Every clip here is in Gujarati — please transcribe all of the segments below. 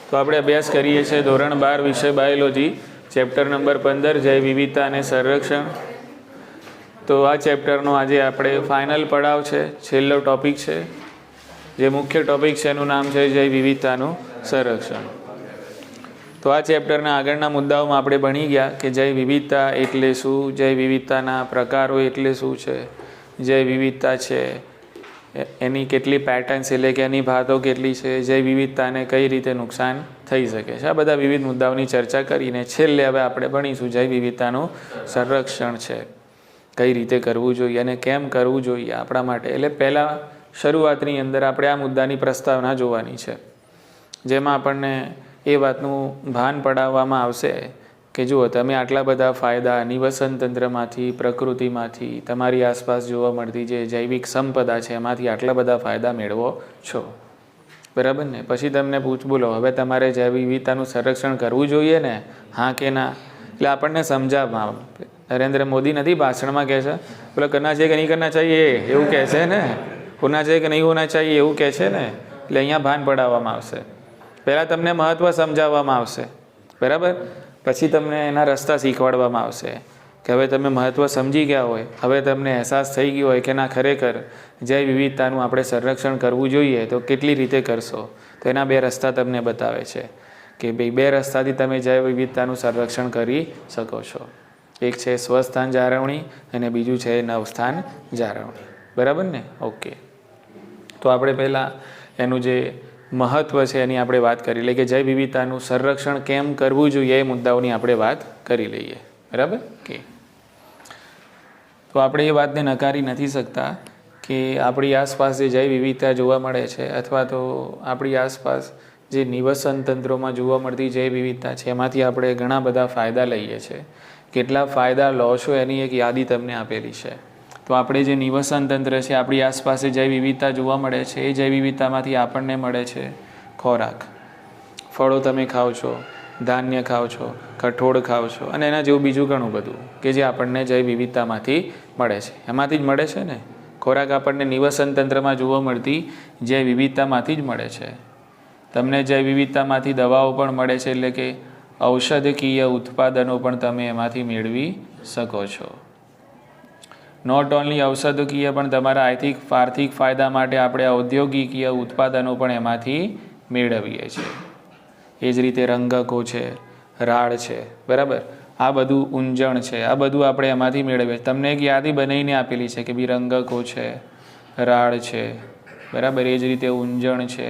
તો આપણે અભ્યાસ કરીએ છીએ ધોરણ 12 વિષય બાયોલોજી ચેપ્ટર નંબર 15 જૈવ વિવિધતા અને સંરક્ષણ. તો આ ચેપ્ટરનો આજે આપણે ફાઇનલ પડાવ છે, છેલ્લો ટોપિક છે. જે મુખ્ય ટોપિક છે એનું નામ છે જૈવ વિવિધતાનું સંરક્ષણ. તો આ ચેપ્ટરના આગળના મુદ્દાઓમાં આપણે ભણી ગયા કે જૈવ વિવિધતા એટલે શું, જૈવ વિવિધતાના પ્રકારો એટલે શું છે, જૈવ વિવિધતા છે એની કેટલી પેટર્ન્સ એટલે કે એની ભાતો કેટલી છે, જૈવ વિવિધતાને કઈ રીતે નુકસાન થઈ શકે છે. આ બધા વિવિધ મુદ્દાઓની ચર્ચા કરીને છેલ્લે હવે આપણે ભણીશું જૈવ વિવિધતાનું સંરક્ષણ છે, કઈ રીતે કરવું જોઈએ અને કેમ કરવું જોઈએ આપણા માટે. એટલે પહેલાં શરૂઆતની અંદર આપણે આ મુદ્દાની પ્રસ્તાવના જોવાની છે, જેમાં આપણને એ વાતનું ભાન પડાવવામાં આવશે કે જુઓ, તમે આટલા બધા ફાયદા નિવસન તંત્રમાંથી, પ્રકૃતિમાંથી, તમારી આસપાસ જોવા મળતી જે જૈવિક સંપદા છે એમાંથી આટલા બધા ફાયદા મેળવો છો, બરાબર ને. પછી તમને બોલો હવે તમારે જૈવ વિવિધતાનું સંરક્ષણ કરવું જોઈએ ને, હા કે ના. એટલે આપણને સમજાવવામાં, નરેન્દ્ર મોદી નથી ભાષણમાં કહે છે બોલો કરના चाहिए કે નહીં કરના चाहिए એવું કહે છે ને, હોના चाहिए કે નહીં હોના चाहिए એવું કહે છે ને. એટલે અહીંયા ભાન પડાવવામાં આવશે. પહેલાં તમને મહત્ત્વ સમજાવવામાં આવશે, બરાબર. પછી તમને એના રસ્તા શીખવાડવામાં આવશે કે હવે તમે મહત્ત્વ સમજી ગયા હોય, હવે તમને અહેસાસ થઈ ગયો હોય કે ના ખરેખર જૈવ વિવિધતાનું આપણે સંરક્ષણ કરવું જોઈએ તો કેટલી રીતે કરશો. તો એના બે રસ્તા તમને બતાવે છે કે ભાઈ બે રસ્તાથી તમે જૈવ વિવિધતાનું સંરક્ષણ કરી શકો છો. એક છે સ્વસ્થાન જાળવણી અને બીજું છે નવસ્થાન જાળવણી, બરાબર ને. ઓકે, તો આપણે પહેલાં એનું જે મહત્ત્વ છે એની આપણે વાત કરી લઈએ કે જૈવ વિવિધતાનું સંરક્ષણ કેમ કરવું જોઈએ એ મુદ્દાઓની આપણે વાત કરી લઈએ, બરાબર. કે તો આપણે એ વાતને નકારી નથી શકતા કે આપણી આસપાસ જે જૈવ વિવિધતા જોવા મળે છે અથવા તો આપણી આસપાસ જે નિવસન તંત્રોમાં જોવા મળતી જૈવ વિવિધતા છે એમાંથી આપણે ઘણા બધા ફાયદા લઈએ છીએ. કેટલા ફાયદા લો છો એની એક યાદી તમને આપેલી છે. તો આપણે જે નિવસન તંત્ર છે, આપણી આસપાસ જૈવ વિવિધતા જોવા મળે છે, એ જૈવ વિવિધતામાંથી આપણને મળે છે ખોરાક. ફળો તમે ખાઓ છો, ધાન્ય ખાઓ છો, કઠોળ ખાઓ છો અને એના જેવું બીજું ઘણું બધું કે જે આપણને જૈવ વિવિધતામાંથી મળે છે. એમાંથી જ મળે છે ને ખોરાક. આપણને નિવસન તંત્રમાં જોવા મળતી જૈવ વિવિધતામાંથી જ મળે છે. તમને જૈવ વિવિધતામાંથી દવાઓ પણ મળે છે, એટલે કે ઔષધકીય ઉત્પાદનો પણ તમે એમાંથી મેળવી શકો છો. નોટ ઓનલી ઔષધકીય પણ તમારા આર્થિક ફાયદા માટે આપણે ઔદ્યોગિકીય ઉત્પાદનો પણ એમાંથી મેળવીએ છીએ. એ જ રીતે રંગકો છે, રાળ છે, બરાબર. આ બધું ઊંજણ છે, આ બધું આપણે એમાંથી મેળવીએ. તમને એક યાદી બનાવીને આપેલી છે કે ભાઈ રંગકો છે, રાળ છે, બરાબર. એ જ રીતે ઊંજણ છે,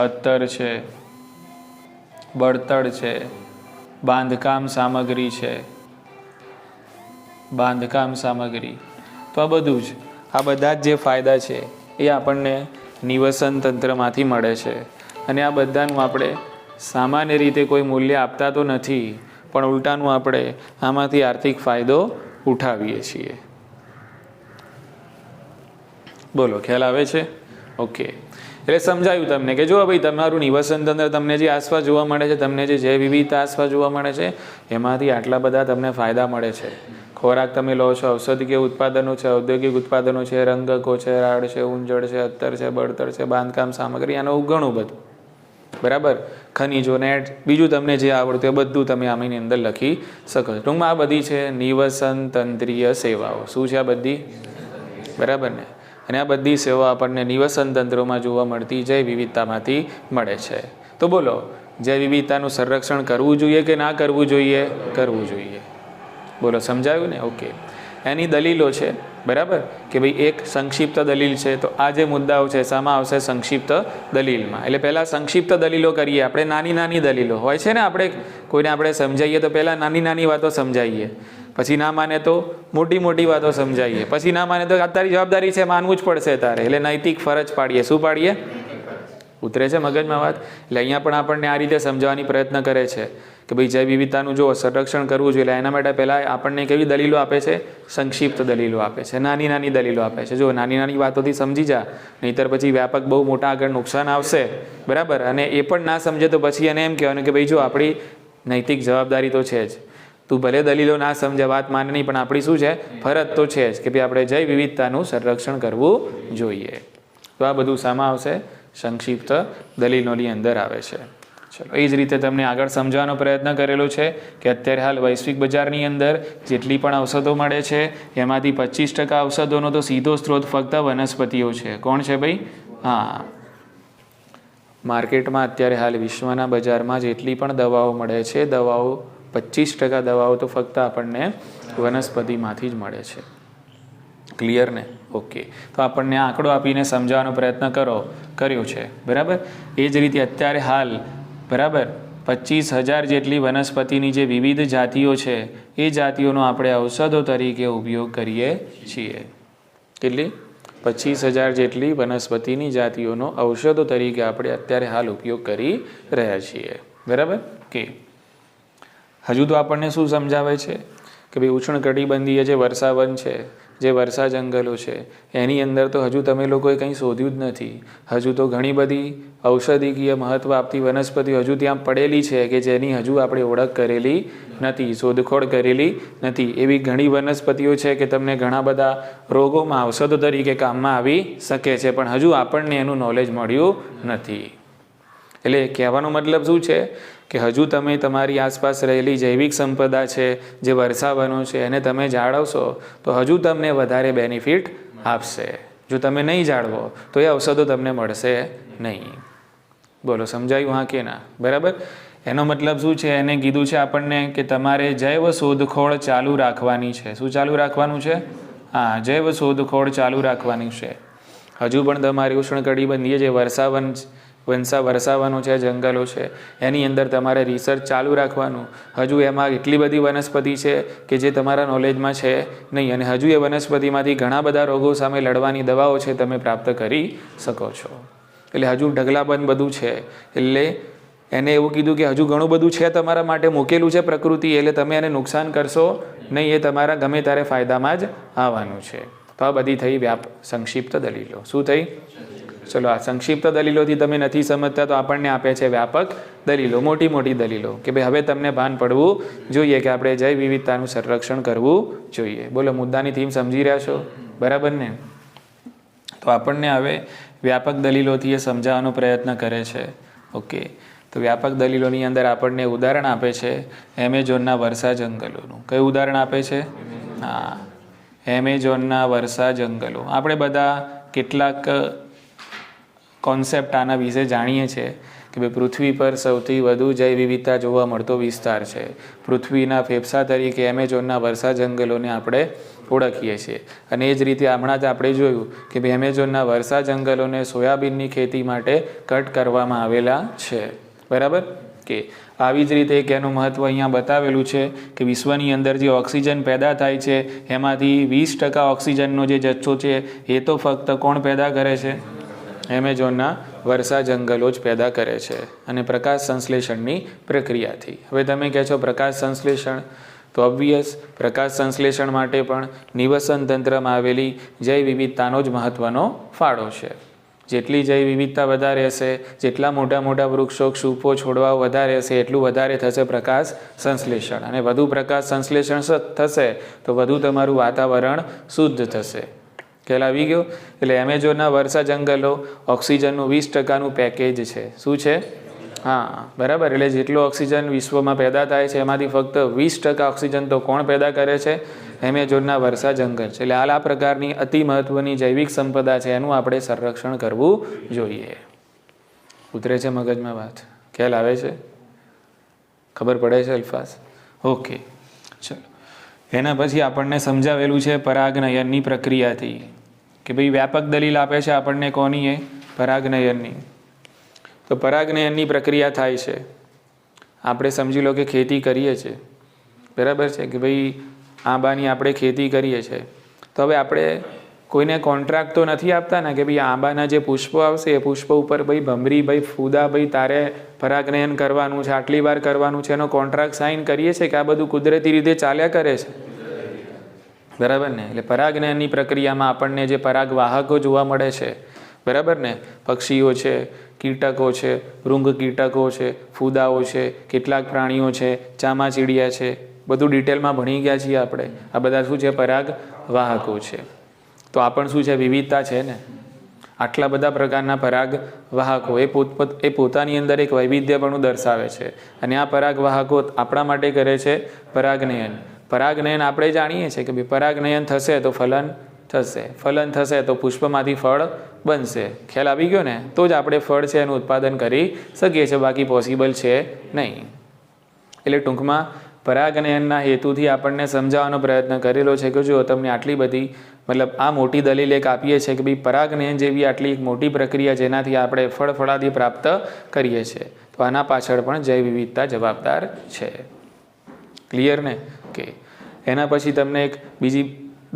અત્તર છે, બળતણ છે, બાંધકામ સામગ્રી છે, બાંધકામ સામગ્રી. તો આ બધું જ, આ બધા જ જે ફાયદા છે એ આપણને નિવસન તંત્રમાંથી મળે છે. અને આ બધાનું આપણે સામાન્ય રીતે કોઈ મૂલ્ય આપતા તો નથી, પણ ઉલટાનું આપણે આમાંથી આર્થિક ફાયદો ઉઠાવીએ છીએ. બોલો, ખ્યાલ આવે છે? ઓકે, એટલે સમજાયું તમને કે જો ભાઈ તમારું નિવસન તંત્ર, તમને જે આસપાસ જોવા મળે છે, તમને જે જૈવ વિવિધતા આસપાસ જોવા મળે છે એમાંથી આટલા બધા તમને ફાયદા મળે છે. ખોરાક તમે લો છો, ઔષધીય ઉત્પાદનો છે, ઔદ્યોગિક ઉત્પાદનો છે, રંગકો છે, રાડ છે, ઊંજળ છે, અત્તર છે, બળતણ છે, બાંધકામ સામગ્રી, આનું ઘણું બધું, બરાબર. ખનીજો ને બીજું તમને જે આવડતું એ બધું તમે આની અંદર લખી શકો છો. ટૂંકમાં આ બધી છે નિવસન તંત્રીય સેવાઓ. શું છે આ બધી? બરાબર ને. અને આ બધી સેવા આપણને નિવસન તંત્રોમાં જોવા મળતી જૈવ વિવિધતામાંથી મળે છે. તો બોલો, જૈવ વિવિધતાનું સંરક્ષણ કરવું જોઈએ કે ના કરવું જોઈએ? કરવું જોઈએ. બોલો, સમજાયું ને? ઓકે, એની દલીલો છે, બરાબર. કે ભાઈ એક સંક્ષિપ્ત દલીલ છે. તો આ જે મુદ્દાઓ છે શામાં આવશે? સંક્ષિપ્ત દલીલમાં. એટલે પહેલાં સંક્ષિપ્ત દલીલો કરીએ આપણે. નાની નાની દલીલો હોય છે ને, આપણે કોઈને આપણે સમજાવીએ તો પહેલાં નાની નાની વાતો સમજાવીએ, પછી ના માને તો મોટી મોટી વાતો સમજાવીએ, પછી ના માને તો તારી જવાબદારી છે, માનવું જ પડશે તારે. એટલે નૈતિક ફરજ પાડીએ. શું પાડીએ? ઉતરે છે મગજમાં વાત? એટલે અહીંયા પણ આપણને આ રીતે સમજાવવાની પ્રયત્ન કરે છે કે ભાઈ જૈવ વિવિધતાનું જો સંરક્ષણ કરવું જોઈએ, એના માટે પહેલાં આપણને કેવી દલીલો આપે છે? સંક્ષિપ્ત દલીલો આપે છે, નાની નાની દલીલો આપે છે. જો નાની નાની વાતોથી સમજી જા, નહીંતર પછી વ્યાપક બહુ મોટા આગળ નુકસાન આવશે, બરાબર. અને એ પણ ના સમજે તો પછી એને એમ કહેવાનું કે ભાઈ જો આપણી નૈતિક જવાબદારી તો છે જ, તું ભલે દલીલો ના સમજે, વાત માને નહીં, પણ આપણી શું છે? ફરજ તો છે જ કે ભાઈ આપણે જૈવ વિવિધતાનું સંરક્ષણ કરવું જોઈએ. તો આ બધું શામાં આવશે? સંક્ષિપ્ત દલીલોની અંદર આવે છે. ચલો એ જ રીતે તમને આગળ સમજાવવાનો પ્રયત્ન કરેલો છે કે અત્યારે હાલ વૈશ્વિક બજારની અંદર જેટલી પણ ઔષધો મળે છે એમાંથી 25% ઔષધોનો તો સીધો સ્ત્રોત ફક્ત વનસ્પતિઓ છે. કોણ છે ભાઈ? હા, માર્કેટમાં અત્યારે હાલ વિશ્વના બજારમાં જેટલી પણ દવાઓ મળે છે, દવાઓ 25% દવાઓ તો ફક્ત આપણને વનસ્પતિમાંથી જ મળે છે. ક્લિયર ને? ઓકે, તો આપણને આંકડો આપીને સમજાવવાનો પ્રયત્ન કર્યો છે. બરાબર. એ જ રીતે અત્યારે હાલ બરાબર 25,000 જેટલી વનસ્પતિની જે વિવિધ જાતિઓ છે એ જાતિઓનો આપણે ઔષધો તરીકે ઉપયોગ કરીએ છીએ. કેટલી? 25,000 જેટલી વનસ્પતિની જાતિઓનો ઔષધો તરીકે આપણે અત્યારે હાલ ઉપયોગ કરી રહ્યા છીએ. બરાબર કે હજુ તો આપણને શું સમજાવે છે કે ભાઈ ઉષ્ણકટિબંધીય જે વર્ષાવન છે, જે વર્ષા જંગલો છે, એની અંદર તો હજુ તમે લોકોએ કંઈ શોધ્યું જ નથી. હજુ તો ઘણી બધી ઔષધિકીય મહત્વ આપતી વનસ્પતિઓ હજુ ત્યાં પડેલી છે કે જેની હજુ આપણે ઓળખ કરેલી નથી, શોધખોળ કરેલી નથી. એવી ઘણી વનસ્પતિઓ છે કે તમને ઘણા બધા રોગોમાં ઔષધો તરીકે કામમાં આવી શકે છે, પણ હજુ આપણને એનું નોલેજ મળ્યું નથી. એટલે કહેવાનો મતલબ શું છે કે હજુ તમે તમારી આસપાસ રહેલી જૈવિક સંપદા છે, જે વર્ષાવનો છે, એને તમે જાળવશો તો હજુ તમને વધારે બેનિફિટ આપશે. જો તમે નહીં જાળવો તો એ ઔષધો તમને મળશે નહીં. બોલો, સમજાયું? હા કે ના? બરાબર. એનો મતલબ શું છે? એને કીધું છે આપણને કે તમારે જૈવ શોધખોળ ચાલુ રાખવાની છે. શું ચાલુ રાખવાનું છે? હા, જૈવ શોધખોળ ચાલુ રાખવાની છે. હજુ પણ તમારી ઉષ્ણકટિબંધીય જે વર્ષાવનો છે, જંગલો છે, એની અંદર તમારે રિસર્ચ ચાલુ રાખવાનું. હજુ એમાં એટલી બધી વનસ્પતિ છે કે જે તમારા નોલેજમાં છે નહીં, અને હજુ એ વનસ્પતિમાંથી ઘણા બધા રોગો સામે લડવાની દવાઓ છે તમે પ્રાપ્ત કરી શકો છો. એટલે હજુ ઢગલાબંધ બધું છે. એટલે એને એવું કીધું કે હજુ ઘણું બધું છે તમારા માટે મૂકેલું છે પ્રકૃતિ, એટલે તમે એને નુકસાન કરશો નહીં, એ તમારા ગમે ત્યારે ફાયદામાં જ આવવાનું છે. તો આ બધી થઈ સંક્ષિપ્ત દલીલો. શું થઈ? ચલો, આ સંક્ષિપ્ત દલીલોથી તમે નથી સમજતા તો આપણને આપે છે વ્યાપક દલીલો, મોટી મોટી દલીલો, કે ભાઈ હવે તમને ભાન પડવું જોઈએ કે આપણે જૈવ વિવિધતાનું સંરક્ષણ કરવું જોઈએ. બોલો, મુદ્દાની થીમ સમજી રહ્યા છો? બરાબર ને? તો આપણને હવે વ્યાપક દલીલોથી એ સમજાવવાનો પ્રયત્ન કરે છે. ઓકે, તો વ્યાપક દલીલોની અંદર આપણને ઉદાહરણ આપે છે એમેઝોનના વર્ષા જંગલોનું. કયું ઉદાહરણ આપે છે? હા, એમેઝોનના વર્ષા જંગલો. આપણે બધા કેટલાક કોન્સેપ્ટ આના વિશે જાણીએ છીએ કે ભાઈ પૃથ્વી પર સૌથી વધુ જૈવ વિવિધતા જોવા મળતો વિસ્તાર છે. પૃથ્વીના ફેફસા તરીકે એમેઝોનના વર્ષા જંગલોને આપણે ઓળખીએ છીએ. અને એ જ રીતે હમણાં જ આપણે જોયું કે ભાઈ એમેઝોનના વર્ષા જંગલોને સોયાબીનની ખેતી માટે કટ કરવામાં આવેલા છે. બરાબર કે આવી જ રીતે એક એનું મહત્ત્વ અહીંયા બતાવેલું છે કે વિશ્વની અંદર જે ઓક્સિજન પેદા થાય છે એમાંથી 20% ઓક્સિજનનો જે જથ્થો છે એ તો ફક્ત કોણ પેદા કરે છે? એમેઝોનના વર્ષા જંગલો જ પેદા કરે છે, અને પ્રકાશ સંશ્લેષણની પ્રક્રિયાથી. હવે તમે કહે છો પ્રકાશ સંશ્લેષણ, તો ઓબ્વિયસ પ્રકાશ સંશ્લેષણ માટે પણ નિવસન તંત્રમાં આવેલી જૈવ વિવિધતાનો જ મહત્ત્વનો ફાળો છે. જેટલી જૈવ વિવિધતા વધારે હશે, જેટલા મોટા મોટા વૃક્ષો, ક્ષુપો, છોડવાઓ વધારે હશે, એટલું વધારે થશે પ્રકાશ સંશ્લેષણ. અને વધુ પ્રકાશ સંશ્લેષણ થશે તો વધુ તમારું વાતાવરણ શુદ્ધ થશે. ખ્યાલ આવી ગયો? એટલે એમેઝોનના વર્ષા જંગલો ઓક્સિજનનું 20%નું પેકેજ છે. શું છે? હા, બરાબર. એટલે જેટલો ઓક્સિજન વિશ્વમાં પેદા થાય છે એમાંથી ફક્ત 20% ઓક્સિજન તો કોણ પેદા કરે છે? એમેઝોનના વર્ષા જંગલ છે. એટલે આ પ્રકારની અતિ મહત્વની જૈવિક સંપદા છે, એનું આપણે સંરક્ષણ કરવું જોઈએ. ઉતરે છે મગજમાં વાત? ખ્યાલ આવે છે? ખબર પડે છે અલ્ફાઝ? ઓકે, ચલો. એના પછી આપણને સમજાવેલું છે પરાગનયનની પ્રક્રિયાથી, કે ભાઈ વ્યાપક દલીલ આપે છે આપણને કોની? એ પરાગનયનની. તો પરાગનયનની પ્રક્રિયા થાય છે. આપણે સમજી લો કે ખેતી કરીએ છીએ, બરાબર છે કે ભાઈ આંબાની આપણે ખેતી કરીએ છીએ, તો હવે આપણે કોઈને કોન્ટ્રાક્ટ તો નથી આપતા ને કે ભાઈ આંબાના જે પુષ્પો આવશે એ પુષ્પ ઉપર ભાઈ ભમરી, ભાઈ ફૂદા, ભાઈ તારે પરાગનયન કરવાનું છે, આટલી વાર કરવાનું છે, એનો કોન્ટ્રાક્ટ સાઇન કરીએ છીએ કે આ બધું કુદરતી રીતે ચાલ્યા કરે છે? બરાબર ને? એટલે પરાગનયનની પ્રક્રિયામાં આપણને જે પરાગવાહકો જોવા મળે છે, બરાબર ને, પક્ષીઓ છે, કીટકો છે, ભૃંગ કીટકો છે, ફૂદાઓ છે, કેટલાક પ્રાણીઓ છે, ચામાચીડિયા છે, બધું ડિટેલમાં ભણી ગયા છીએ આપણે. આ બધા શું છે? પરાગવાહકો છે. તો આ પણ શું છે? વિવિધતા છે ને. આટલા બધા પ્રકારના પરાગ વાહકો એ પોતાની અંદર એક વૈવિધ્યપણું દર્શાવે છે અને આ પરાગ વાહકો આપણા માટે કરે છે પરાગનયન. પરાગનયન આપણે જાણીએ છીએ કે ભાઈ પરાગનયન થશે તો ફલન થશે, ફલન થશે તો પુષ્પમાંથી ફળ બનશે. ખ્યાલ આવી ગયો ને? તો જ આપણે ફળ છે એનું ઉત્પાદન કરી શકીએ છીએ, બાકી પોસિબલ છે નહીં. એટલે ટૂંકમાં પરાગનયનના હેતુથી આપણને સમજાવવાનો પ્રયત્ન કરેલો છે કે જો તમને આટલી બધી મતલબ આ મોટી દલીલ એક આપીએ છીએ કે ભાઈ પરાગનયન જેવી આટલી એક મોટી પ્રક્રિયા જેનાથી આપણે ફળફળાદી પ્રાપ્ત કરીએ છીએ, તો આના પાછળ પણ જૈવ વિવિધતા જવાબદાર છે. ક્લિયર ને? કે એના પછી તમને એક બીજી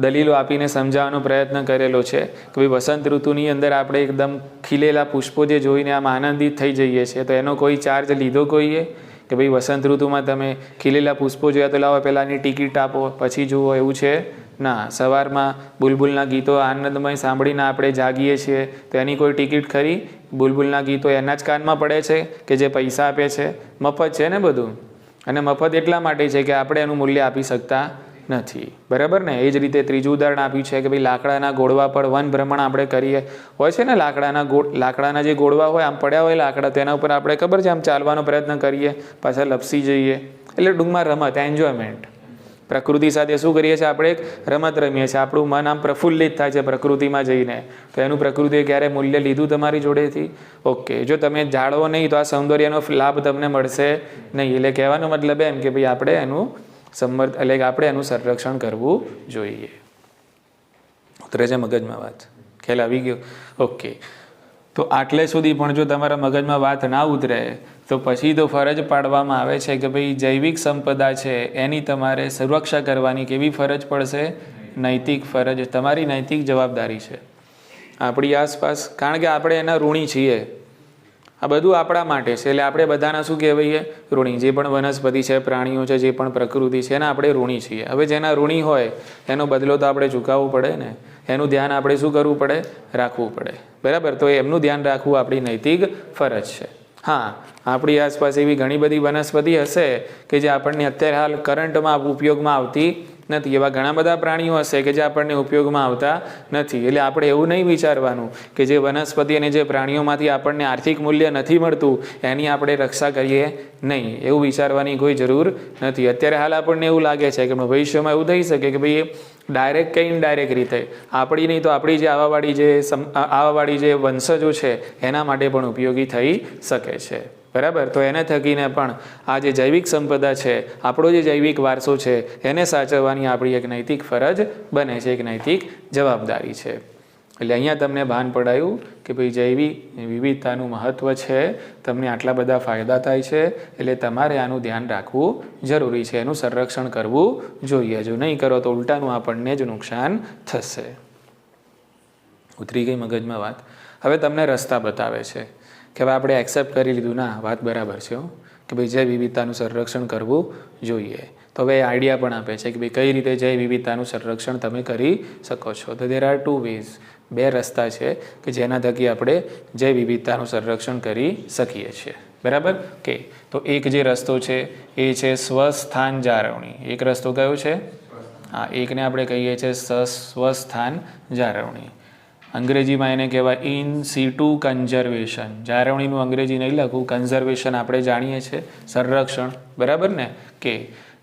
દલીલો આપીને સમજાવવાનો પ્રયત્ન કરેલો છે કે ભાઈ વસંત ઋતુની અંદર આપણે એકદમ ખીલેલા પુષ્પો જે જોઈને આમ આનંદિત થઈ જઈએ છીએ, તો એનો કોઈ ચાર્જ લીધો કોઈએ કે ભાઈ વસંત ઋતુમાં તમે ખીલેલા પુષ્પો જોયા તો લાવો પહેલાંની ટિકિટ આપો પછી જુઓ, એવું છે ના. સવારમાં બુલબુલના ગીતો આનંદમય સાંભળીને આપણે જાગીએ છીએ તો એની કોઈ ટિકિટ ખરી? બુલબુલના ગીતો એના જ કાનમાં પડે છે કે જે પૈસા આપે છે? મફત છે ને બધું. અને મફત એટલા માટે છે કે આપણે એનું મૂલ્ય આપી શકતા નથી. બરાબર ને? એ જ રીતે ત્રીજું ઉદાહરણ આપ્યું છે કે ભાઈ લાકડાના ગોળવા પર વન ભ્રમણ આપણે કરીએ, હોય છે ને લાકડાના જે ગોળવા હોય આમ પડ્યા હોય લાકડા, તેના ઉપર આપણે ખબર છે આમ ચાલવાનો પ્રયત્ન કરીએ, પાછા લપસી જઈએ. એટલે ટૂંકમાં રમત, એન્જોયમેન્ટ. પ્રકૃતિ સાથે શું કરીએ છીએ? આપણે એક રમત રમીએ છીએ, આપણું મન આમ પ્રફુલ્લિત થાય છે પ્રકૃતિમાં જઈને. તો એનું પ્રકૃતિએ ક્યારે મૂલ્ય લીધું તમારી જોડેથી? ઓકે. જો તમે જાળવો નહીં તો આ સૌંદર્યનો લાભ તમને મળશે નહીં. એટલે કહેવાનો મતલબ એમ કે ભાઈ આપણે એનું એટલે આપણે એનું સંરક્ષણ કરવું જોઈએ. ઉતરે છે મગજમાં વાત? ખ્યાલ આવી ગયો? ઓકે. તો આટલે સુધી પણ જો તમારા મગજમાં વાત ના ઉતરે તો પછી તો ફરજ પાડવામાં આવે છે કે ભાઈ જૈવિક સંપદા છે એની તમારે સુરક્ષા કરવાની કેવી ફરજ પડશે? નૈતિક ફરજ, તમારી નૈતિક જવાબદારી છે આપણી આસપાસ. કારણ કે આપણે એના ઋણી છીએ. આ બધું આપણા માટે છે. એટલે આપણે બધાના શું કહેવાય? ઋણી. જે પણ વનસ્પતિ છે, પ્રાણીઓ છે, જે પણ પ્રકૃતિ છે એના આપણે ઋણી છીએ. હવે જેના ઋણી હોય એનો બદલો તો આપણે ચૂકવવો પડે ને. એનું ધ્યાન આપણે શું કરવું પડે? રાખવું પડે. બરાબર? તો એમનું ધ્યાન રાખવું આપણી નૈતિક ફરજ છે. હા, આપણી આસપાસ એવી ઘણી બધી વનસ્પતિ હશે કે જે આપણને અત્યારે હાલ કરંટમાં ઉપયોગમાં આવતી નથી. એવા ઘણા બધા પ્રાણીઓ હશે કે જે આપણને ઉપયોગમાં આવતા નથી. એટલે આપણે એવું નહીં વિચારવાનું કે જે વનસ્પતિ અને જે પ્રાણીઓમાંથી આપણને આર્થિક મૂલ્ય નથી મળતું એની આપણે રક્ષા કરીએ નહીં. એવું વિચારવાની કોઈ જરૂર નથી. અત્યારે હાલ આપણને એવું લાગે છે કે ભવિષ્યમાં એવું થઈ શકે કે ભાઈ ડાયરેક્ટ કે ઇનડાયરેક્ટ રીતે આપણી નહીં તો આપણી જે આવાવાળી જે વંશજો છે એના માટે પણ ઉપયોગી થઈ શકે છે. બરાબર? તો એને થકીને પણ આ જે જૈવિક સંપદા છે, આપણો જે જૈવિક વારસો છે એને સાચવવાની આપણી એક નૈતિક ફરજ બને છે, એક નૈતિક જવાબદારી છે. એટલે અહીંયા તમને ભાન પડાયું કે ભાઈ જૈવિક વિવિધતાનું મહત્ત્વ છે, તમને આટલા બધા ફાયદા થાય છે, એટલે તમારે આનું ધ્યાન રાખવું જરૂરી છે, એનું સંરક્ષણ કરવું જોઈએ. જો નહીં કરો તો ઉલટાનું આપણને જ નુકસાન થશે. ઉતરી ગઈ મગજમાં વાત? હવે તમને રસ્તા બતાવે છે કે હવે આપણે એક્સેપ્ટ કરી લીધું, ના વાત બરાબર છે કે ભાઈ જૈવ વિવિધતાનું સંરક્ષણ કરવું જોઈએ. તો હવે આઈડિયા પણ આપે છે કે ભાઈ કઈ રીતે જૈવ વિવિધતાનું સંરક્ષણ તમે કરી શકો છો. તો દેર આર 2 ways, 2 રસ્તા છે કે જેના થકી આપણે જૈવ વિવિધતાનું સંરક્ષણ કરી શકીએ છીએ. બરાબર? કે તો એક જે રસ્તો છે એ છે સ્વસ્થાન જાળવણી. એક રસ્તો કયો છે? હા, એકને આપણે કહીએ છીએ સ્વસ્થાન જાળવણી. અંગ્રેજીમાં એને કહેવાય ઇન સીટુ કન્ઝર્વેશન. જાળવણીનું અંગ્રેજી નહીં લખું, કન્ઝર્વેશન આપણે જાણીએ છીએ, સંરક્ષણ. બરાબર ને? કે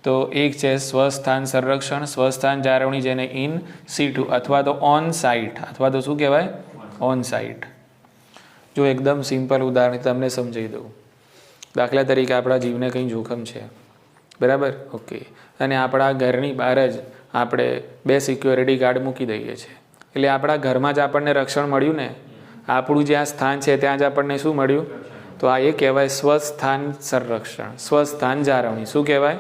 તો એક છે સ્વસ્થાન સંરક્ષણ, સ્વસ્થાન જાળવણી, જેને ઇન સીટુ અથવા તો ઓન સાઇટ અથવા તો શું કહેવાય? On site. જો એકદમ સિમ્પલ ઉદાહરણ તમને સમજાવી દઉં. દાખલા તરીકે આપણા જીવને કંઈ જોખમ છે. બરાબર? ઓકે. અને આપણા ઘરની બહાર જ આપણે 2 સિક્યોરિટી ગાર્ડ મૂકી દઈએ છીએ. એટલે આપણા ઘરમાં જ આપણને રક્ષણ મળ્યું ને. આપણું જ્યાં સ્થાન છે ત્યાં જ આપણને શું મળ્યું? તો આ એ કહેવાય સ્વસ્થાન સંરક્ષણ, સ્વસ્થાન જાળવણી. શું કહેવાય?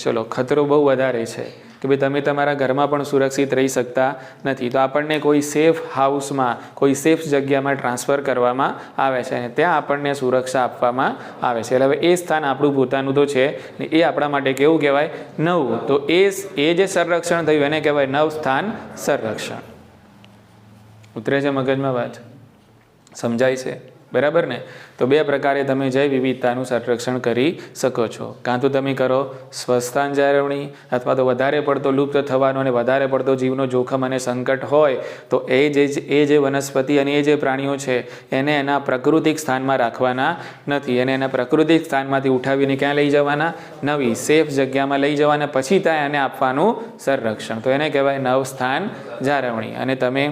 ચલો, ખતરો બહુ વધારે છે કે ભાઈ તમે તમારા ઘરમાં પણ સુરક્ષિત રહી શકતા નથી, તો આપણને કોઈ સેફ હાઉસમાં, કોઈ સેફ જગ્યામાં ટ્રાન્સફર કરવામાં આવે છે અને ત્યાં આપણને સુરક્ષા આપવામાં આવે છે. એટલે હવે એ સ્થાન આપણું પોતાનું તો છે ને, એ આપણા માટે કેવું કહેવાય? નવું. તો એ જે સંરક્ષણ થયું એને કહેવાય નવ સ્થાન સંરક્ષણ. ઉતરે છે મગજમાં વાત? સમજાય છે? બરાબર ને? તો બે પ્રકારે તમે જૈવ વિવિધતાનું સંરક્ષણ કરી શકો છો. કાં તો તમે કરો સ્વસ્થાન જાળવણી, અથવા તો વધારે પડતો લુપ્ત થવાનો અને વધારે પડતો જીવનો જોખમ અને સંકટ હોય તો એ જે વનસ્પતિ અને એ જે પ્રાણીઓ છે એને એના પ્રાકૃતિક સ્થાનમાં રાખવાના નથી, એને એના પ્રાકૃતિક સ્થાનમાંથી ઉઠાવીને ક્યાં લઈ જવાના? નવી સેફ જગ્યામાં લઈ જવાના, પછી ત્યાં એને આપવાનું સંરક્ષણ. તો એને કહેવાય નવ સ્થાન જાળવણી. અને તમે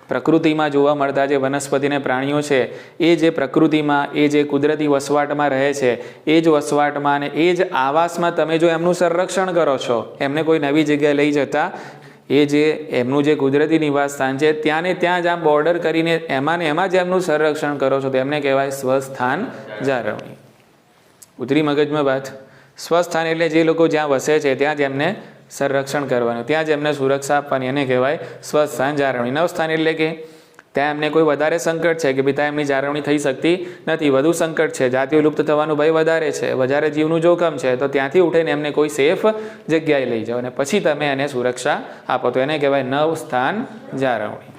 પ્રકૃતિમાં જોવા મળતા જે વનસ્પતિને પ્રાણીઓ છે એ જે પ્રકૃતિમાં, એ જે કુદરતી વસવાટમાં રહે છે, એ જ વસવાટમાં અને એ જ આવાસમાં તમે જો એમનું સંરક્ષણ કરો છો, એમને કોઈ નવી જગ્યાએ લઈ જતા, એ જે એમનું જે કુદરતી નિવાસ સ્થાન છે ત્યાં ને ત્યાં જ આમ બોર્ડર કરીને એમાં ને એમાં જ એમનું સંરક્ષણ કરો છો, તો એમને કહેવાય સ્વસ્થાન જાળવણી. ઉતરી મગજમાં વાત? સ્વસ્થાન એટલે જે લોકો જ્યાં વસે છે ત્યાં જ એમને સંરક્ષણ કરવાનું, ત્યાં જ એમને સુરક્ષા આપવાની, એને કહેવાય સ્વસ્થાન જાળવણી. નવ સ્થાન એટલે કે ત્યાં એમને કોઈ વધારે સંકટ છે કે ભાઈ ત્યાં એમની જાળવણી થઈ શકતી નથી, વધુ સંકટ છે, જાતિઓ લુપ્ત થવાનું ભય વધારે છે, વધારે જીવનું જોખમ છે, તો ત્યાંથી ઉઠીને એમને કોઈ સેફ જગ્યાએ લઈ જાઓ અને પછી તમે એને સુરક્ષા આપો, તો એને કહેવાય નવ સ્થાન જાળવણી.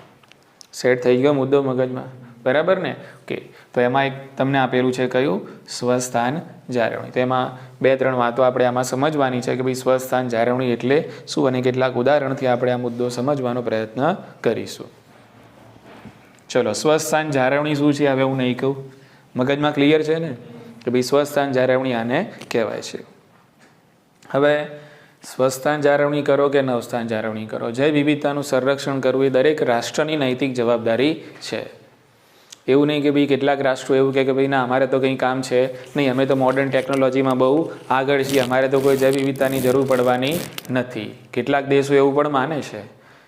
સેટ થઈ ગયો મુદ્દો મગજમાં? બરાબર ને? ઓકે. તો એમાં એક તમને આપેલું છે કયું? સ્વસ્થાન જાળવણી. તો એમાં 2-3 વાતો આપણે આમાં સમજવાની છે કે ભાઈ સ્વસ્થાન જાળવણી એટલે શું, અને કેટલાક ઉદાહરણથી આપણે આ મુદ્દો સમજવાનો પ્રયત્ન કરીશું. ચલો, સ્વસ્થાન જાળવણી શું છે હવે હું નહીં કહું, મગજમાં ક્લિયર છે ને કે ભાઈ સ્વસ્થાન જાળવણી આને કહેવાય છે. હવે સ્વસ્થાન જાળવણી કરો કે નવસ્થાન જાળવણી કરો, જૈવ વિવિધતાનું સંરક્ષણ કરવું એ દરેક રાષ્ટ્રની નૈતિક જવાબદારી છે. એવું નહીં કે ભાઈ કેટલાક રાષ્ટ્રો એવું કે ભાઈ ના અમારે તો કંઈ કામ છે નહીં, અમે તો મોડર્ન ટેકનોલોજીમાં બહુ આગળ છીએ, અમારે તો કોઈ જૈવ વિવિધતાની જરૂર પડવાની નથી. કેટલાક દેશો એવું પણ માને છે,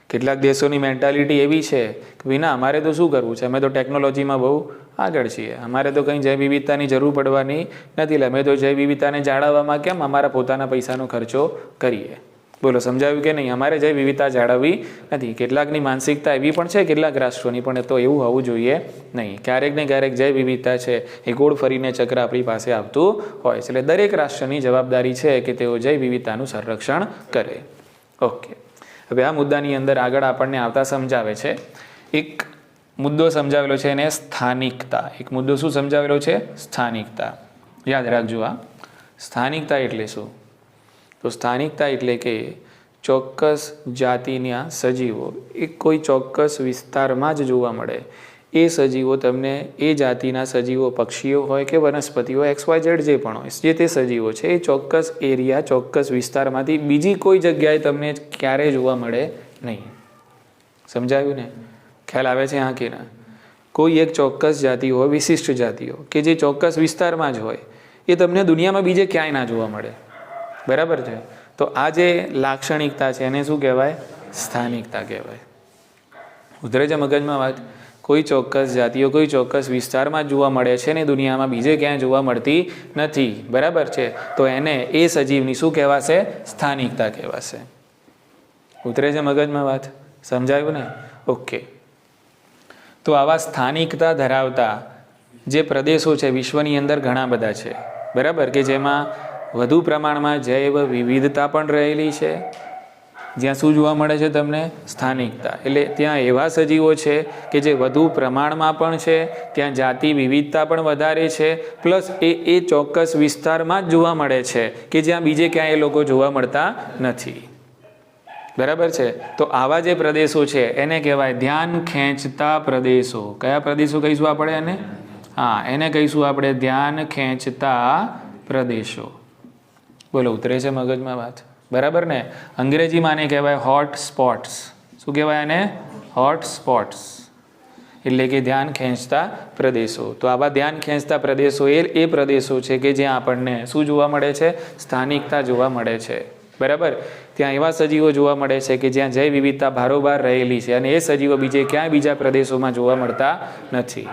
કેટલાક દેશોની મેન્ટાલિટી એવી છે કે ભાઈ ના અમારે તો શું કરવું છે, અમે તો ટેકનોલોજીમાં બહુ આગળ છીએ, અમારે તો કંઈ જૈવ વિવિધતાની જરૂર પડવાની નથી, એટલે અમે તો જૈવ વિવિધતાને જાળવવામાં કેમ અમારા પોતાના પૈસાનો ખર્ચો કરીએ. બોલો, સમજાવ્યું કે નહીં? અમારે જૈવ વિવિધતા જાળવવી નથી. કેટલાકની માનસિકતા એવી પણ છે, કેટલાક રાષ્ટ્રોની, પણ તો એવું હોવું જોઈએ નહીં. ક્યારેક ને ક્યારેક જૈવ વિવિધતા છે એ ગોળ ફરીને ચક્ર આપણી પાસે આવતું હોય છે, એટલે દરેક રાષ્ટ્રની જવાબદારી છે કે તેઓ જૈવ વિવિધતાનું સંરક્ષણ કરે. ઓકે. હવે આ મુદ્દાની અંદર આગળ આપણને આવતા સમજાવે છે એક મુદ્દો સમજાવેલો છે એને સ્થાનિકતા. એક મુદ્દો શું સમજાવેલો છે? સ્થાનિકતા. યાદ રાખજો, આ સ્થાનિકતા એટલે શું? તો સ્થાનિકતા એટલે કે ચોક્કસ જાતિના સજીવો એ કોઈ ચોક્કસ વિસ્તારમાં જ જોવા મળે. એ સજીવો તમને એ જાતિના સજીવો, પક્ષીઓ હોય કે વનસ્પતિઓ XYZ જે પણ હોય, જે તે સજીવો છે એ ચોક્કસ એરિયા, ચોક્કસ વિસ્તારમાંથી બીજી કોઈ જગ્યાએ તમને ક્યારેય જોવા મળે નહીં. સમજાયું ને? ખ્યાલ આવે છે? હા કે ના? કોઈ એક ચોક્કસ જાતિ હોય, વિશિષ્ટ જાતિઓ કે જે ચોક્કસ વિસ્તારમાં જ હોય, એ તમને દુનિયામાં બીજે ક્યાંય ના જોવા મળે. બરાબર છે? તો આ જે લાક્ષણિકતા છે એને શું કહેવાય? સ્થાનિકતા કહેવાય. ઉતરે છે મગજમાં વાત? કોઈ ચોક્કસ જાતિઓ કોઈ ચોક્કસ વિસ્તારમાં જ જોવા મળે છે ને દુનિયામાં બીજે ક્યાંય જોવા મળતી નથી. બરાબર છે? તો એને એ સજીવની શું કહેવાશે? સ્થાનિકતા કહેવાશે. ઉતરે છે મગજમાં વાત? સમજાયું ને? ઓકે. તો આવા સ્થાનિકતા ધરાવતા જે પ્રદેશો છે વિશ્વની અંદર ઘણા બધા છે. બરાબર? કે જેમાં વધુ પ્રમાણમાં જૈવ વિવિધતા પણ રહેલી છે, જ્યાં શું જોવા મળે છે તમને? સ્થાનિકતા. એટલે ત્યાં એવા સજીવો છે કે જે વધુ પ્રમાણમાં પણ છે, ત્યાં જાતિ વિવિધતા પણ વધારે છે, પ્લસ એ ચોક્કસ વિસ્તારમાં જ જોવા મળે છે કે જ્યાં બીજે ક્યાંય એ લોકો જોવા મળતા નથી. બરાબર છે? તો આવા જે પ્રદેશો છે એને કહેવાય ધ્યાન ખેંચતા પ્રદેશો. કયા પ્રદેશો કહીશું આપણે એને? હા, એને કહીશું આપણે ધ્યાન ખેંચતા પ્રદેશો. બોલો, ઉતરે છે મગજમાં વાત? બરાબર ને? અંગ્રેજીમાં આને કહેવાય હોટ સ્પોટ્સ. શું કહેવાય આને? Hot spots. એટલે કે ધ્યાન ખેંચતા પ્રદેશો. તો આવા ધ્યાન ખેંચતા પ્રદેશો એ પ્રદેશો છે કે જ્યાં આપણને શું જોવા મળે છે? સ્થાનિકતા જોવા મળે છે. બરાબર? ત્યાં એવા સજીવો જોવા મળે છે કે જ્યાં જૈવ વિવિધતા ભારોભાર રહેલી છે અને એ સજીવો ક્યાંય બીજા પ્રદેશોમાં જોવા મળતા નથી.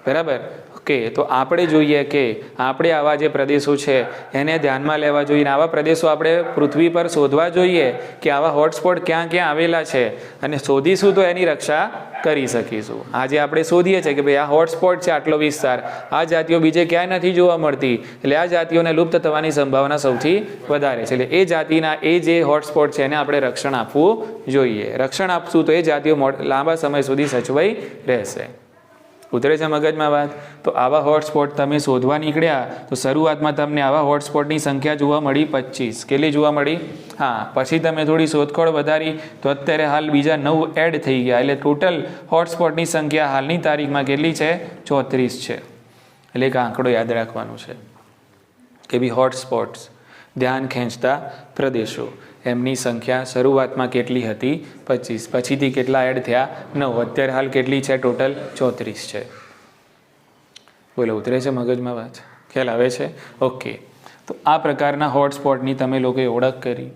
બરાબર? ઓકે. તો આપણે જોઈએ કે આપણે આવા જે પ્રદેશો છે એને ધ્યાનમાં લેવા જોઈએ. આવા પ્રદેશો આપણે પૃથ્વી પર શોધવા જોઈએ કે આવા હોટસ્પોટ ક્યાં ક્યાં આવેલા છે, અને શોધીશું તો એની રક્ષા કરી શકીશું. આજે આપણે શોધીએ છીએ કે ભાઈ આ હોટસ્પોટ છે, આટલો વિસ્તાર, આ જાતિઓ બીજે ક્યાંય નથી જોવા મળતી, એટલે આ જાતિઓને લુપ્ત થવાની સંભાવના સૌથી વધારે છે, એટલે એ જાતિના એ જે હોટસ્પોટ છે એને આપણે રક્ષણ આપવું જોઈએ. રક્ષણ આપશું તો એ જાતિઓ લાંબા સમય સુધી સચવાઈ રહેશે. ઉતરે છે મગજમાં વાત? તો આવા હોટસ્પોટ તમે શોધવા નીકળ્યા તો શરૂઆતમાં તમને આવા હોટસ્પોટની સંખ્યા જોવા મળી 25. કેટલી જોવા મળી? હા, પછી તમે થોડી શોધખોળ વધારી તો અત્યારે હાલ બીજા 9 એડ થઈ ગયા, એટલે ટોટલ હોટસ્પોટની સંખ્યા હાલની તારીખમાં કેટલી છે? 34 છે. એટલે એક આંકડો યાદ રાખવાનો છે કે ભાઈ હોટસ્પોટ્સ ધ્યાન ખેંચતા પ્રદેશો, એમની સંખ્યા શરૂઆતમાં કેટલી હતી? 25. પછીથી કેટલા એડ થયા? 9. અત્યારે હાલ કેટલી છે? ટોટલ 34 છે. બોલો, ઉતરે છે મગજમાં વાત? ખ્યાલ આવે છે? ઓકે. તો આ પ્રકારના હોટસ્પોટની તમે લોકોએ ઓળખ કરી,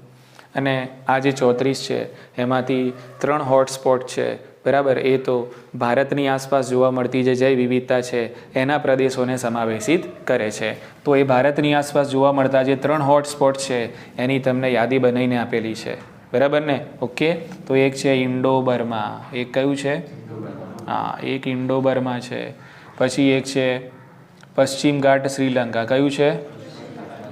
અને આ જે 34 છે એમાંથી 3 હોટસ્પોટ છે, બરાબર, એ તો ભારતની આસપાસ જોવા મળતી જે જૈવ વિવિધતા છે એના પ્રદેશોને સમાવેશિત કરે છે. તો એ ભારતની આસપાસ જોવા મળતા જે 3 હોટસ્પોટ છે એની તમને યાદી બનાવીને આપેલી છે, બરાબર ને? ઓકે. તો એક છે ઇન્ડો બર્મા. એક કયું છે? હા, એક ઇન્ડો બર્મા છે. પછી એક છે પશ્ચિમ ઘાટ શ્રીલંકા. કયું છે?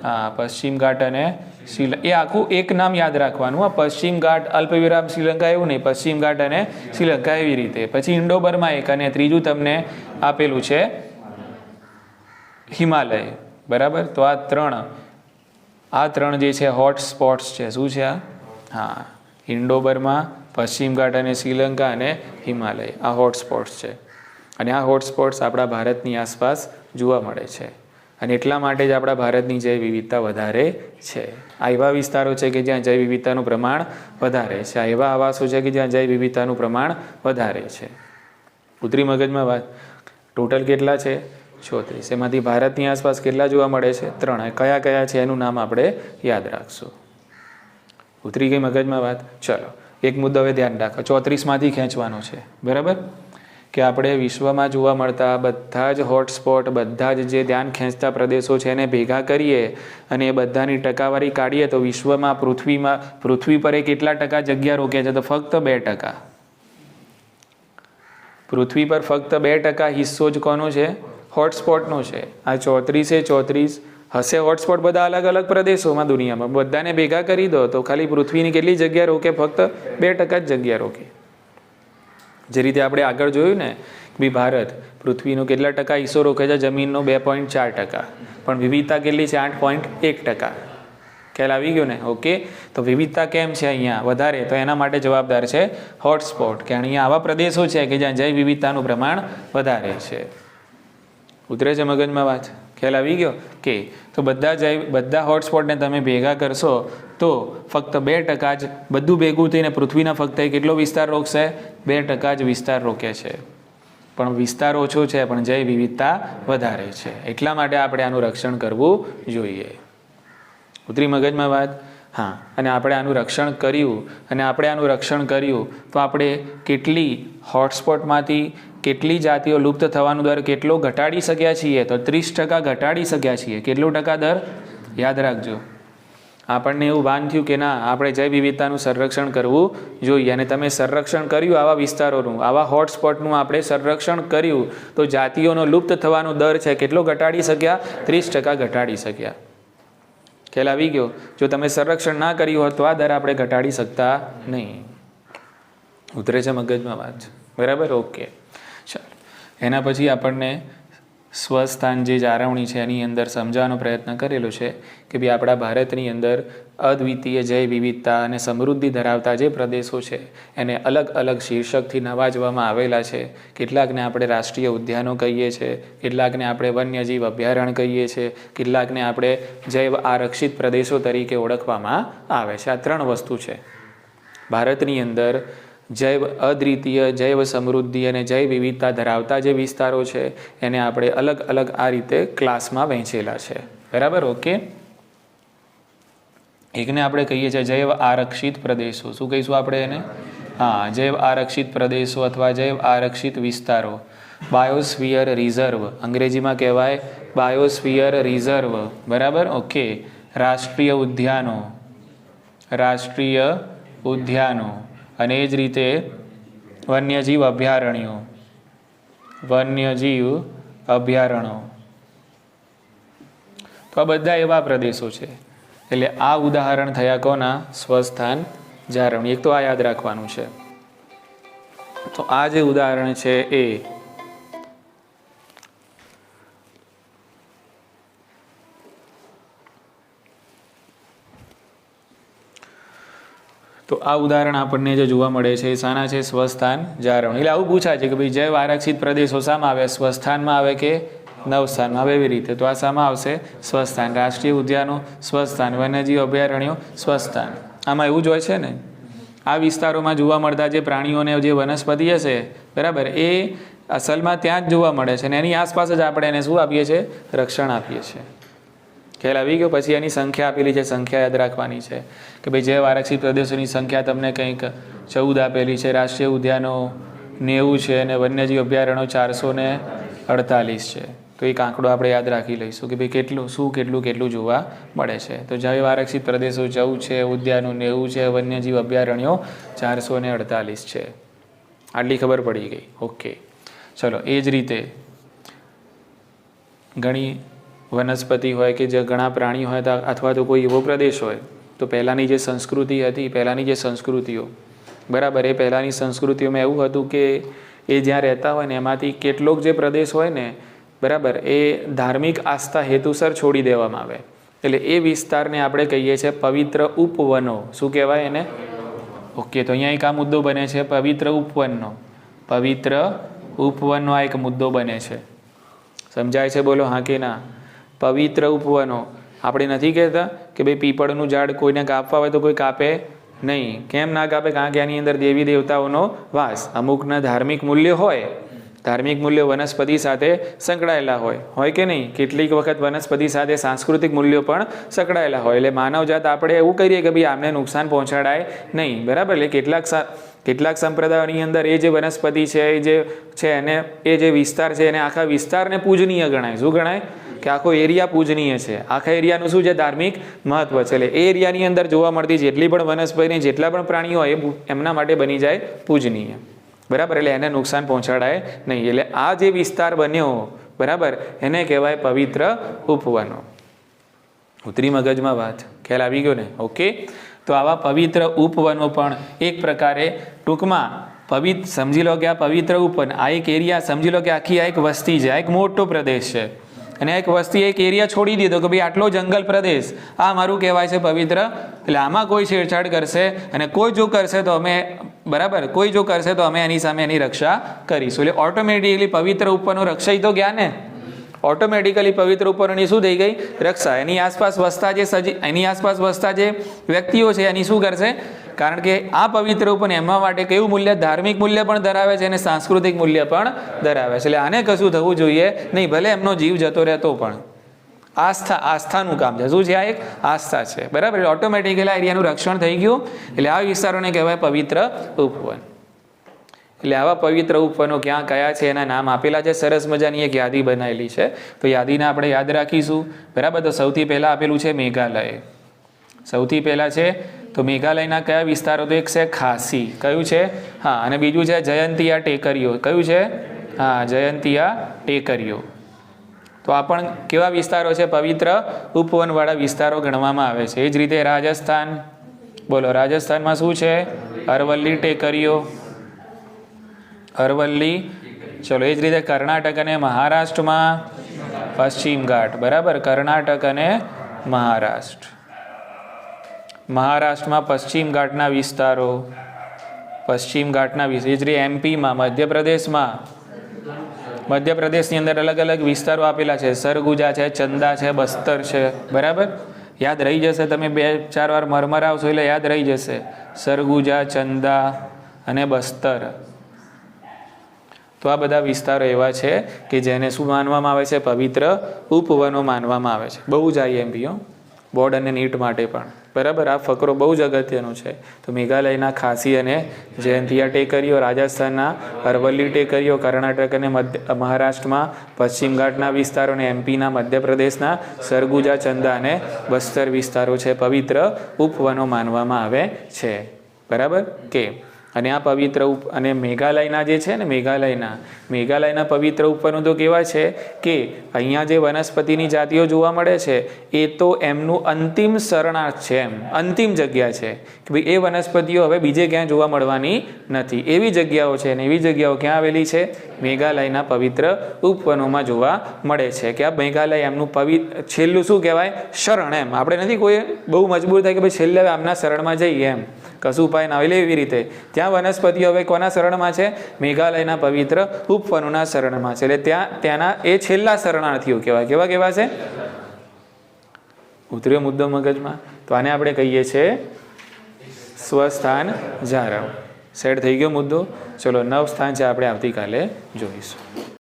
હા, પશ્ચિમ ઘાટ અને શ્રીલંકા. એ આખું એક નામ યાદ રાખવાનું. પશ્ચિમ ઘાટ અલ્પવિરામ શ્રીલંકા એવું નહીં, પશ્ચિમ ઘાટ અને શ્રીલંકા એવી રીતે. પછી ઇન્ડો બર્મા એક, અને ત્રીજું તમને આપેલું છે હિમાલય, બરાબર. તો આ ત્રણ જે છે હોટસ્પોટ્સ છે. શું છે આ? હા, ઇન્ડો બર્મા, પશ્ચિમ ઘાટ અને શ્રીલંકા અને હિમાલય, આ હોટસ્પોટ્સ છે. અને આ હોટસ્પોટ્સ આપણા ભારતની આસપાસ જોવા મળે છે, અને એટલા માટે જ આપણા ભારતની જૈવ વિવિધતા વધારે છે. આ એવા વિસ્તારો છે કે જ્યાં જૈવ વિવિધતાનું પ્રમાણ વધારે છે. આ એવા આવાસો છે કે જ્યાં જૈવ વિવિધતાનું પ્રમાણ વધારે છે. ઉતરી મગજમાં વાત? ટોટલ કેટલા છે? 34. એમાંથી ભારતની આસપાસ કેટલા જોવા મળે છે? 3. કયા કયા છે એનું નામ આપણે યાદ રાખશું. ઉતરી ગઈ મગજમાં વાત? ચલો, એક મુદ્દો હવે ધ્યાન રાખો, 34માંથી ખેંચવાનો છે, બરાબર, કે આપણે વિશ્વમાં જોવા મળતા બધા જ હોટસ્પોટ, બધા જ જે ધ્યાન ખેંચતા પ્રદેશો છે એને ભેગા કરીએ અને એ બધાની ટકાવારી કાઢીએ તો વિશ્વમાં પૃથ્વી પર એ કેટલા ટકા જગ્યા રોકે છે? તો ફક્ત 2%. પૃથ્વી પર ફક્ત 2% હિસ્સો જ કોનો છે? હોટસ્પોટનો છે. આ 34 હશે હોટસ્પોટ બધા અલગ અલગ પ્રદેશોમાં દુનિયામાં, બધાને ભેગા કરી દો તો ખાલી પૃથ્વીની કેટલી જગ્યા રોકે? ફક્ત 2% જ જગ્યા રોકે. જે રીતે આપણે આગળ જોયું ને કે ભારત પૃથ્વીનો કેટલા ટકા હિસ્સો રોકે છે? જમીનનો 2.4%, પણ વિવિધતા કેટલી છે? 8.1%. ખ્યાલ આવી ગયો ને? ઓકે. તો વિવિધતા કેમ છે અહીંયા વધારે? તો એના માટે જવાબદાર છે હોટસ્પોટ, કે અહીંયા આવા પ્રદેશો છે કે જ્યાં જૈવ વિવિધતાનું પ્રમાણ વધારે છે. ઉતરે છે મગજમાં વાત? ખ્યાલ આવી ગયો કે? તો બધા હોટસ્પોટને તમે ભેગા કરશો તો ફક્ત 2% જ બધું ભેગું થઈને પૃથ્વીના ફક્ત કેટલો વિસ્તાર રોકશે? 2% જ વિસ્તાર રોકે છે. પણ વિસ્તાર ઓછો છે પણ જૈવ વિવિધતા વધારે છે. એટલા માટે આપણે આનું રક્ષણ કરવું જોઈએ. ઉતરી મગજમાં વાત? હા. અને આપણે આનું રક્ષણ કર્યું તો આપણે કેટલી હોટસ્પોટમાંથી કેટલી જાતિઓ લુપ્ત થવાનો દર કેટલો ઘટાડી શક્યા છીએ? તો 30% ઘટાડી શક્યા છીએ. કેટલો ટકા દર? યાદ રાખજો. આપણને એવું ભાન થયું કે ના, આપણે જૈવ વિવિધતાનું સંરક્ષણ કરવું જોઈએ, અને તમે સંરક્ષણ કર્યું આવા વિસ્તારોનું, આવા હોટસ્પોટનું આપણે સંરક્ષણ કર્યું તો જાતિઓનો લુપ્ત થવાનો દર છે કેટલો ઘટાડી શક્યા? 30% ઘટાડી શક્યા. ખ્યાલ આવી ગયો? જો તમે સંરક્ષણ ના કર્યું હોત તો આ દર આપણે ઘટાડી શકતા નહીં. ઉતરે છે મગજમાં વાત? બરાબર? ઓકે. ચાલો, એના પછી આપણને સ્વસ્થાન જે જાળવણી છે એની અંદર સમજાવવાનો પ્રયત્ન કરેલો છે કે ભાઈ આપણા ભારતની અંદર અદ્વિતીય જૈવ વિવિધતા અને સમૃદ્ધિ ધરાવતા જે પ્રદેશો છે એને અલગ અલગ શીર્ષકથી નવાજવામાં આવેલા છે. કેટલાકને આપણે રાષ્ટ્રીય ઉદ્યાનો કહીએ છીએ, કેટલાકને આપણે વન્યજીવ અભયારણ્ય કહીએ છીએ, કેટલાકને આપણે જૈવ આરક્ષિત પ્રદેશો તરીકે ઓળખવામાં આવે છે. આ 3 વસ્તુ છે ભારતની અંદર. જૈવ અદ્વિતીય, જૈવ સમૃદ્ધિ અને જૈવ વિવિધતા ધરાવતા જે વિસ્તારો છે એને આપણે અલગ અલગ આ રીતે ક્લાસમાં વહેંચેલા છે, બરાબર? ઓકે. એકને આપણે કહીએ છીએ જૈવ આરક્ષિત પ્રદેશો. શું કહીશું આપણે એને? હા, જૈવ આરક્ષિત પ્રદેશો અથવા જૈવ આરક્ષિત વિસ્તારો. બાયોસ્ફિયર રિઝર્વ અંગ્રેજીમાં કહેવાય, બાયોસ્ફિયર રિઝર્વ, બરાબર? ઓકે. રાષ્ટ્રીય ઉદ્યાનો અને એ જ રીતે વન્યજીવ અભયારણ્યો. તો આ બધા એવા પ્રદેશો છે. એટલે આ ઉદાહરણ થયા કોના? સ્વસ્થાન જાળવણી. એક તો આ યાદ રાખવાનું છે. તો આ જે ઉદાહરણ છે એ તો આ ઉદાહરણ આપણને જે જોવા મળે છે એ શાના છે? સ્વસ્થાન જાળવણી. એટલે આવું પૂછાય છે કે ભાઈ જૈવ આરક્ષિત પ્રદેશો શામાં આવે? સ્વસ્થાનમાં આવે કે નવસ્થાનમાં આવે? એવી રીતે તો આ શામાં આવશે? સ્વસ્થાન. રાષ્ટ્રીય ઉદ્યાનો સ્વસ્થાન, વન્યજીવ અભયારણ્યો સ્વસ્થાન. આમાં એવું જ હોય છે ને, આ વિસ્તારોમાં જોવા મળતા જે પ્રાણીઓને જે વનસ્પતિ હશે બરાબર, એ અસલમાં ત્યાં જ જોવા મળે છે અને એની આસપાસ જ આપણે એને શું આપીએ છીએ? રક્ષણ આપીએ છીએ. ખ્યાલ આવી ગયો? પછી એની સંખ્યા આપેલી છે, સંખ્યા યાદ રાખવાની છે કે ભાઈ જૈવ આરક્ષિત પ્રદેશોની સંખ્યા તમને કંઈક 14 આપેલી છે, રાષ્ટ્રીય ઉદ્યાનો 90 છે અને વન્યજીવ અભયારણ્યો 448 છે. તો એક આંકડો આપણે યાદ રાખી લઈશું કે ભાઈ કેટલું જોવા મળે છે. તો જૈવ આરક્ષિત પ્રદેશો 14 છે, ઉદ્યાનો 90 છે, વન્યજીવ અભયારણ્યો 448 છે. આટલી ખબર પડી ગઈ. ઓકે, ચલો. એ જ રીતે ઘણી વનસ્પતિ હોય કે જે ઘણા પ્રાણી હોય અથવા તો કોઈ એવો પ્રદેશ હોય તો પહેલાંની જે સંસ્કૃતિ હતી, પહેલાંની જે સંસ્કૃતિઓ બરાબર, એ પહેલાંની સંસ્કૃતિઓમાં એવું હતું કે એ જ્યાં રહેતા હોય ને એમાંથી કેટલોક જે પ્રદેશ હોય ને બરાબર, એ ધાર્મિક આસ્થા હેતુસર છોડી દેવામાં આવે. એટલે એ વિસ્તારને આપણે કહીએ છીએ પવિત્ર ઉપવનો. શું કહેવાય એને? ઓકે, તો અહીંયા એક આ મુદ્દો બને છે પવિત્ર ઉપવનનો. પવિત્ર ઉપવનનો આ એક મુદ્દો બને છે. સમજાય છે? બોલો હા કે ના? પવિત્ર ઉપવનો. આપણે નથી કહેતા કે ભાઈ પીપળનું ઝાડ કોઈને કાપવા હોય તો કોઈ કાપે નહીં. કેમ ના કાપે? કારણ કે આની અંદર દેવી દેવતાઓનો વાસ, અમુકના ધાર્મિક મૂલ્ય હોય, ધાર્મિક મૂલ્યો વનસ્પતિ સાથે સંકળાયેલા હોય કે નહીં? કેટલીક વખત વનસ્પતિ સાથે સાંસ્કૃતિક મૂલ્યો પણ સંકળાયેલા હોય. એટલે માનવજાત આપણે એવું કરીએ કે ભાઈ આમને નુકસાન પહોંચાડાય નહીં બરાબર. એટલે કેટલાક સંપ્રદાયોની અંદર એ જે વનસ્પતિ છે એ જે છે એને એ જે વિસ્તાર છે એને આખા વિસ્તારને પૂજનીય ગણાય. શું ગણાય? કે આખો એરિયા પૂજનીય છે. આખા એરિયાનું શું છે? ધાર્મિક મહત્વ છે. એટલે એ એરિયાની અંદર જોવા મળતી જેટલી પણ વનસ્પતિ, જેટલા પણ પ્રાણીઓ હોય એમના માટે બની જાય પૂજનીય બરાબર. એટલે એને નુકસાન પહોંચાડાય નહીં. એટલે આ જે વિસ્તાર બન્યો બરાબર એને કહેવાય પવિત્ર ઉપવનો. ઉતરી મગજમાં વાત? ખ્યાલ આવી ગયો ને? ઓકે, તો આવા પવિત્ર ઉપવનો પણ એક પ્રકારે ટૂંકમાં સમજી લો કે આ પવિત્ર ઉપવન, આ એક એરિયા સમજી લો કે આખી આ એક વસ્તી છે, આ એક મોટો પ્રદેશ છે અને એક વસ્તી એક એરિયા છોડી દીધો કે ભાઈ આટલો જંગલ પ્રદેશ આ મારું કહેવાય છે પવિત્ર. એટલે આમાં કોઈ છેડછાડ કરશે અને કોઈ જો કરશે તો અમે બરાબર, કોઈ જો કરશે તો અમે એની સામે એની રક્ષા કરીશું. એટલે ઓટોમેટિકલી પવિત્ર ઉપવનો રક્ષાઈ તો ગયા ને. ઓટોમેટિકલી પવિત્ર ઉપવનોની શું થઈ ગઈ? રક્ષા. એની આસપાસ વસતા જે વ્યક્તિઓ છે એની શું કરશે? કારણ કે આ પવિત્ર ઉપવન એમના માટે કયું મૂલ્ય? ધાર્મિક મૂલ્ય પણ ધરાવે છે અને સાંસ્કૃતિક મૂલ્ય પણ ધરાવે છે. એટલે આને કશું થવું જોઈએ નહીં, ભલે એમનો જીવ જતો રહેતો પણ. આસ્થાનું કામ છે. શું છે? આ એક આસ્થા છે બરાબર. એટલે ઓટોમેટિકલી આ એરિયાનું રક્ષણ થઈ ગયું. એટલે આ વિસ્તારોને કહેવાય પવિત્ર ઉપવન. એટલે આવા પવિત્ર ઉપવનો ક્યાં કયા છે એના નામ આપેલા છે. સરસ મજાની એક યાદી બનાવેલી છે, તો યાદીને આપણે યાદ રાખીશું બરાબર. તો સૌથી પહેલાં આપેલું છે મેઘાલય. સૌથી પહેલાં છે તો મેઘાલયના કયા વિસ્તારો? તો એક છે ખાસી. કયું છે? હા. અને બીજું છે જયંતિયા ટેકરીઓ. કયું છે? હા, જયંતિયા ટેકરીઓ. તો આ પણ કેવા વિસ્તારો છે? પવિત્ર ઉપવનવાળા વિસ્તારો ગણવામાં આવે છે. એ જ રીતે રાજસ્થાન. બોલો, રાજસ્થાનમાં શું છે? અરવલ્લી ટેકરીઓ. અરવલ્લી. ચલો, એ જ રીતે કર્ણાટક અને મહારાષ્ટ્રમાં પશ્ચિમ ઘાટ બરાબર. કર્ણાટક અને મહારાષ્ટ્રમાં પશ્ચિમ ઘાટના વિસ્તારો. એ જ રીતે એમપીમાં, મધ્યપ્રદેશની અંદર અલગ અલગ વિસ્તારો આપેલા છે. સરગુજા છે, ચંદા છે, બસ્તર છે બરાબર. યાદ રહી જશે, તમે 2-4 વાર મરમરાવશો એટલે યાદ રહી જશે. સરગુજા, ચંદા અને બસ્તર. તો આ બધા વિસ્તારો એવા છે કે જેને શું માનવામાં આવે છે? પવિત્ર ઉપવનો માનવામાં આવે છે. બહુ જ IMP બોર્ડ અને નીટ માટે પણ બરાબર. આ ફકરો બહુ જ અગત્યનો છે. તો મેઘાલયના ખાસી અને જયંતિયા ટેકરીઓ, રાજસ્થાનના અરવલ્લી ટેકરીઓ, કર્ણાટક અને મહારાષ્ટ્રમાં પશ્ચિમ ઘાટના વિસ્તારો અને એમપીના મધ્યપ્રદેશના સરગુજા, ચંદા અને બસ્તર વિસ્તારો છે પવિત્ર ઉપવનો માનવામાં આવે છે બરાબર. કે અને આ પવિત્ર અને મેઘાલયના જે છે ને મેઘાલયના પવિત્ર ઉપવનો તો કેવા છે કે અહીંયા જે વનસ્પતિની જાતિઓ જોવા મળે છે એ તો એમનું અંતિમ શરણાર્થ છે, એમ અંતિમ જગ્યા છે કે ભાઈ એ વનસ્પતિઓ હવે બીજે ક્યાંય જોવા મળવાની નથી. એવી જગ્યાઓ છે અને એવી જગ્યાઓ ક્યાં આવેલી છે? મેઘાલયના પવિત્ર ઉપવનોમાં જોવા મળે છે. કે આ મેઘાલય એમનું છેલ્લું શું કહેવાય? શરણ. એમ આપણે નથી કોઈ બહુ મજબૂર થાય કે ભાઈ છેલ્લે આમના શરણમાં જઈએ એમ. કશું ઉપાય ના હોય. એટલે એવી રીતે ત્યાં વનસ્પતિઓ હવે કોના શરણમાં છે? મેઘાલયના પવિત્ર ઉપવનોના શરણમાં છે. એટલે ત્યાંના એ છેલ્લા શરણાર્થીઓ કહેવાય. કેવા છે? ઉતર્યો મુદ્દો મગજમાં? તો આને આપણે કહીએ છીએ સ્વસ્થાન જાળવ. સેટ થઈ ગયો મુદ્દો? ચલો 9 સ્થાન છે આપણે આવતીકાલે જોઈશું.